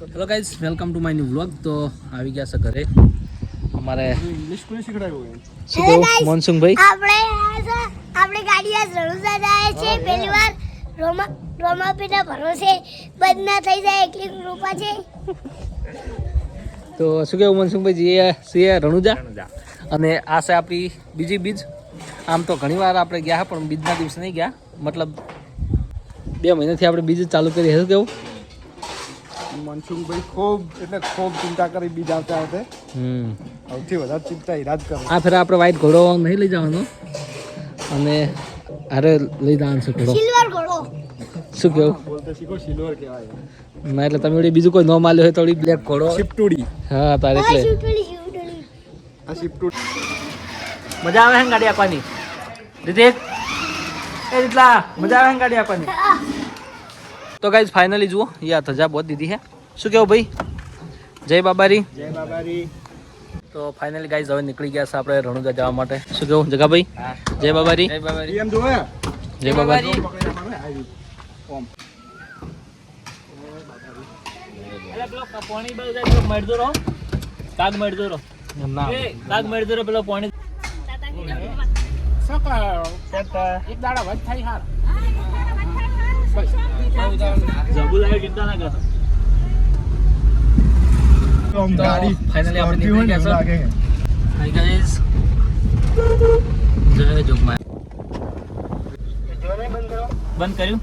Hello guys, welcome to my new vlog. તો આવી ગયા છે ઘરે અમારે ઇંગ્લિશ કોને શીખડાયું? શું કહું મોનસુંગભાઈ? આપણે ગાડી આજ રણુજા જાય છે. પહેલી વાર રોમા પીના ભરોસે બદના થઈ જાય એટલી કૃપા છે. તો શું કેવું મોનસુંગભાઈ? જઈએ છીએ રણુજા અને આ છે આપણી બીજી બીજ. આમ તો ઘણી વાર આપણે ગયા પણ બીજના દિવસે નહીં ગયા, મતલબ 2 મહિનાથી આપણે બીજ ચાલુ કરી. શું કેવું મનસુખભાઈ ખૂબ ચિંતા કરી બીજ આવતા હશે. સૌથી વધારે ચિંતા ઈરાદ કરે. આ ફેર આપણે વ્હાઈટ ઘોડો નહીં લઈ જવાનો અને અરે લઈ જવાનું છે ઘોડો. સિલ્વર ઘોડો. શું કેવું? બોલતો શીખો, સિલ્વર કહેવાય. ના એટલે તમે બીજું કોઈ ન માલ્યો હોય તો બ્લેક ઘોડો. શિફ્ટુડી. હા તારે એટલે આ શિફ્ટુડી મજા આવે છે ને ગાડી આપવાની? રીતિક એ રીતલા મજા આવે છે ગાડી આપવાની? તો ગાઈઝ ફાઇનલી જુઓ યા ધજા બહુ દીધી છે. શું કેવું ભાઈ? જય બાબારી. જય બાબારી. તો ફાઇનલી ગાઈઝ હવે નીકળી ગયા છે આપણે રણુજા જવા માટે. શું કેવું જગાભાઈ? જય બાબારી. જય બાબારી. એમ જોવે. જય બાબારી. પાણી મળતો રહો, કાગ મળતો રહો, કાગ મળતો રહો. પેલો પાણી એક દાડા વધ થાય હાર. જબુલ આવે ચિંતા ના કરતો. ગાડી ફાઇનલી આપણે નીકળી ગયા છે. હાય ગાઈઝ, જય જોગમાયા. બંધ કર્યું?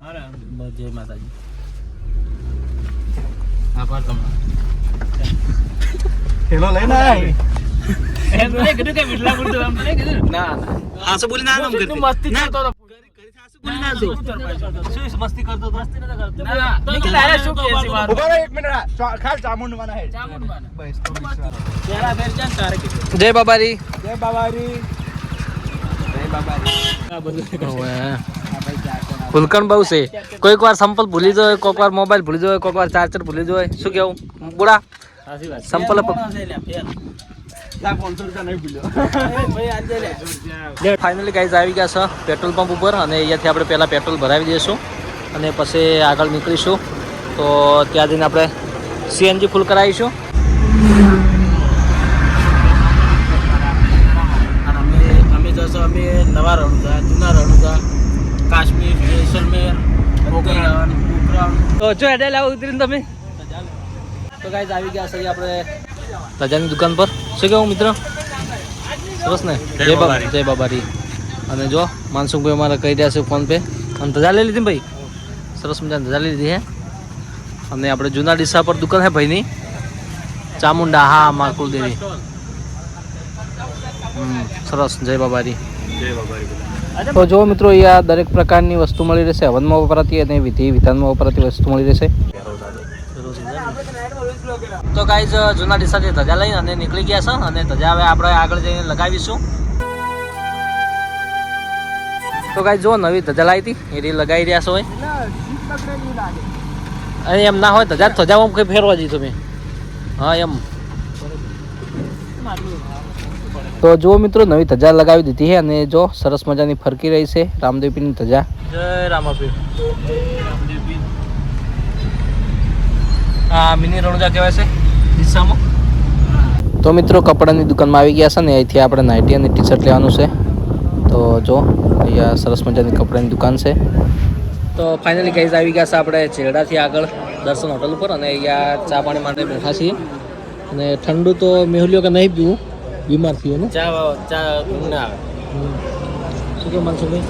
અરે જય માતાજી. આભાર તમારો. હેલો લઈને આય. એમ તો કીધું કે મિટલા પૂરતો આમ તો કીધું. ના ના આસો બોલી ના આમ કરતી. મસ્તી કરતો તો. શું મસ્તી કરતો તો? મસ્તી નતો કરતો. ના નિકલ આરે શું કહે છે મારું? ઉભા રહો 1 મિનિટ. ખાલ ચામુંડવાના હે. ચામુંડવાના. બસ તો તેરા ફેર જાન તારે કીધું. જય બાબારી. જય બાબારી. જય બાબારી. આ બધું ફૂલકણ બહુ છે. કોઈક વાર સંપલ ભૂલી જાય, કોઈક વાર મોબાઈલ ભૂલી જાય, કોઈક વાર ચાર્જર ભૂલી જાય. શું કેવું બુડા? સંપલ ફાઇનલી ગાઈઝ આવી ગયા છે પેટ્રોલ પંપ ઉપર અને અહીંયાથી આપણે પહેલાં પેટ્રોલ ભરાવી દઈશું અને પછી આગળ નીકળીશું. તો ત્યાં જઈને આપણે સીએનજી ફૂલ કરાવીશું. અમે જશો અમે નવા રણુજા, જૂના રણુજા, કાશ્મીર, જેસલમેર, તો જો હેડે લાવ ઉતરીને તમે. તો ગાઈઝ આવી ગયા છે આપણે ધજાની દુકાન પર. શું કેવું મિત્ર? સરસ ને? જય બાબારી. અને જો માનસુખભાઈ અમારે કહી રહ્યા છે ફોન પે. અને ધજા લઈ લીધી ભાઈ, સરસ મજાની ધજા લઈ લીધી છે. અને આપણે જૂના ડીસા પર દુકાન છે ભાઈની, ચામુંડા. હા મા કુલદેવી. સરસ. જય બાબારી. તો જો મિત્રો અહીંયા દરેક પ્રકારની વસ્તુ મળી રહેશે. હવનમાં વપરાતી અને વિધિ વિધાનમાં વપરાતી વસ્તુ મળી રહેશે. તો ગાઈઝ જૂના ડીસાથી ધજા લઈને અને નીકળી ગયા છે અને ધજા હવે આપણે આગળ જઈને લગાવીશું. તો ગાઈઝ જો નવી ધજા લાવી હતી એ રી લગાવી રહ્યા છો હોય. અને એમ ના હોય ધજામાં કંઈ ફેરવા જઈ તમે. હા એમ. તો જો મિત્રો નવી ધજા લગાવી દીધી છે અને જો સરસ મજાની ફરકી રહી છે રામદેવપીરની ધજા. જય રામાપીર. આ મિની રણુજા કહેવાય છે ડીસામાં. તો મિત્રો કપડાની દુકાનમાં આવી ગયા છે ને અહીંથી આપણે નાઇટી અને ટી શર્ટ લેવાનું છે. તો જો અહીંયા સરસ મજાની કપડાની દુકાન છે. તો ફાઇનલી ગાઈઝ આવી ગયા છે આપણે છેડાથી આગળ દર્શન હોટલ ઉપર અને અહીંયા ચા પાણી માટે બેઠા છીએ. અને ઠંડુ તો મેહુલ્યો કે નહીં પીવું, બીમાર થયો ને. ચા ના આવે. શું કે મનસુખભાઈ?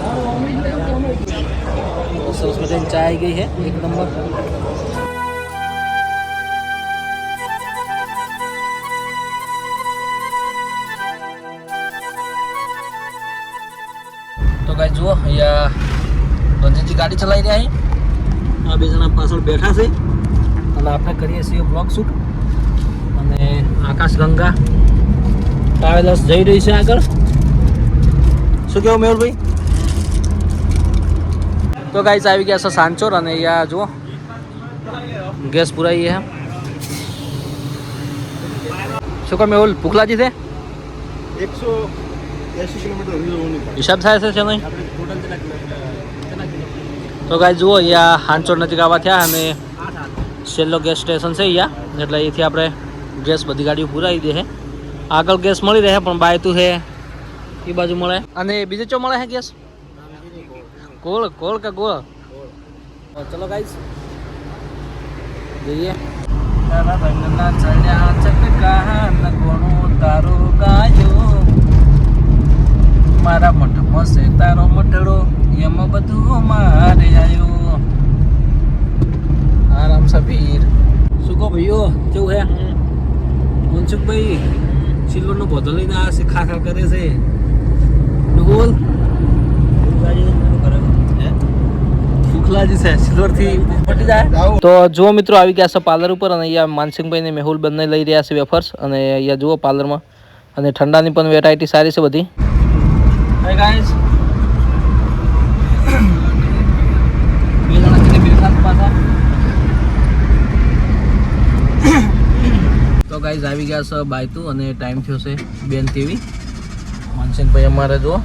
સરસ મજાની ચા આવી ગઈ છે, એક નંબર. તો ગાઈસ જુઓ અહીંયા રંજીતજી ગાડી ચલાવી રહ્યા છે. આ બે જણા પાછળ બેઠા છે અને આપણે કરીએ છીએ બ્લોગ શૂટ. અને આકાશ ગંગા ટ્રાવેલર્સ જઈ રહી છે આગળ. શું કેવું મેહુલભાઈ? તો ગાઈસ આવી ગયા છે સાંચોર અને અહીંયા જુઓ ગેસ પુરાઈ છે. શું કહો મેહુલ, ભૂખ લાગી છે? 180 કિલોમીટર હિસાબ થાય છે નહીં? તો ગાઈસ જુઓ અહીંયા હાંચોર નજીક આવવા થયા અને છેલ્લો ગેસ સ્ટેશન છે અહીંયા, એટલે અહીંથી આપણે ગેસ બધી ગાડીઓ પુરાવી દે છે. આગળ ગેસ મળી રહે પણ બાયતું છે એ બાજુ મળે. અને બીજે ચો મળે છે ગેસ? કોળ કોળ કે ગોળ? ચલો ગાઈસ જઈએ. તારા રંગના ચડ્યા ચટકા નગોણો તારો ગાયો, મારા મઠમાં છે તારો મઠડો, એમાં બધું મારે આવ્યો. આરામ સફીર. શું કહો ભાઈઓ, કેવું હે? મનસુખભાઈ સિલ્વરનો બોધો લઈને આ છે, ખા ખા કરે છે. બોલ તો જુઓ મિત્રો આવી ગયા છે પાર્લર ઉપર, અને અહીંયા માનસિંહભાઈ ને મેહુલ બંને લઈ રહ્યા છે વેફર્સ. અને અહીંયા જુઓ પાર્લરમાં, અને ઠંડાની પણ વેરાયટી સારી છે બધી. હાય ગાઈસ, તો ગાઈસ આવી ગયા છે બાયતું, અને ટાઈમ થયો છે 2:23. માનસિંહભાઈ અમારે જુઓ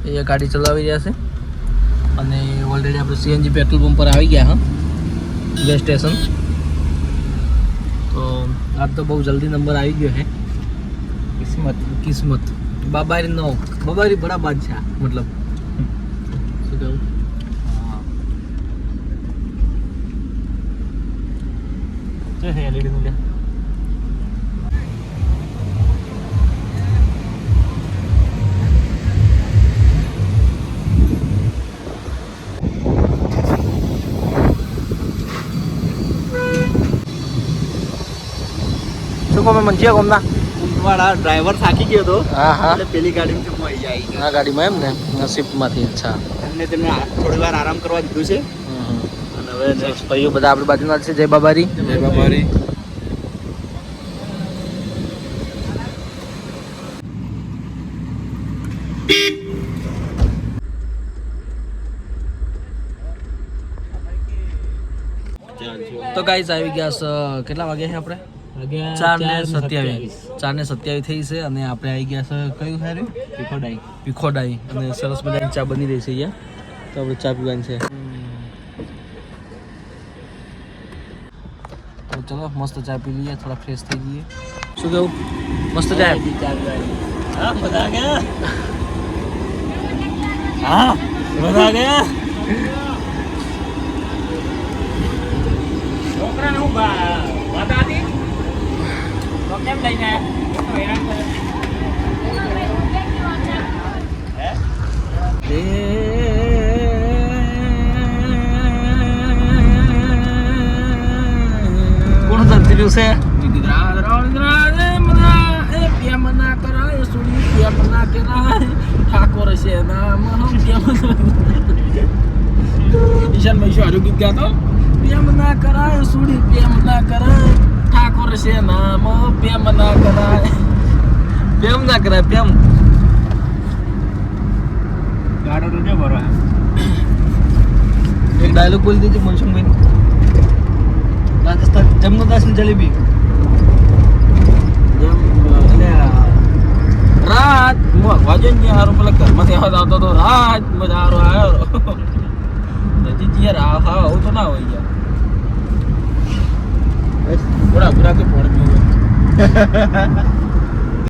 અહીંયા ગાડી ચલાવી રહ્યા છે, અને ઓલરેડી આપણે સીએનજી પેટ્રોલ પંપ પર આવી ગયા. હા, ગેસ સ્ટેશન. તો આજ તો બહુ જલ્દી નંબર આવી ગયો છે. કિસ્મત બાબારી નો બાબારી બડા બાદશાહ, મતલબ શું કહું. એલઈડી નું લે. મંચિયા ગોમના વાળા ડ્રાઈવર થાકી ગયો હતો. હા હા, એટલે પેલી ગાડીમાં હું આવી આવી ગયો. આ ગાડીમાં એમ ને નસીબમાંથી. અચ્છા, એમને તેમને થોડી વાર આરામ કરવા દીધું છે. અને હવે નેક્સ્ટ ભાઈઓ બધા આપણી બાજુના છે. જય બાબારી. જય બાબારી. તો ગાઈસ આવી ગયા છે. કેટલા વાગ્યા છે આપણે? 4:27 થઈ છે, અને આપણે આવી ગયા છે કયું હાર્યું? પીખોડાઈ. અને સરસ મજાની ચા બની રહી છે અહીંયા, તો આપણે ચા પીવાની છે. તો ચલો મસ્ત ચા પી લઈએ, થોડા ફ્રેશ થઈ જઈએ. શું કેવું? મસ્ત ચા. હા, મજા આ ગયા. હા, મજા આ ગયા. છોકરાને હું વાત આતી તો કેમ લઈને હેરાન કરે? કોણ ધરતી છે? ઠાકોર છે નામ ઈશાન ભાઈ શું હારું ગીત ગાતો? પ્રેમ ના કરાય સુડી, પ્રેમ ના કરાય, ઠાકોર છે નામ, પ્રેમ ના કરાય. પ્રેમ ના કરાય, પ્રેમ. ગાડો તો જો બરો. એક ડાયલોગ બોલી દેજો મનસુખભાઈ. રાજસ્થાન જમનોદાસની જલેબી. રાત વાજન જે હારું પેલા ઘરમાંથી અવાજ આવતો હતો, રાત મજા હારો આવ્યો. હજી યાર હા આવું તો ના હોય યાર. થોડા પૂરા તો ફોન પીવું.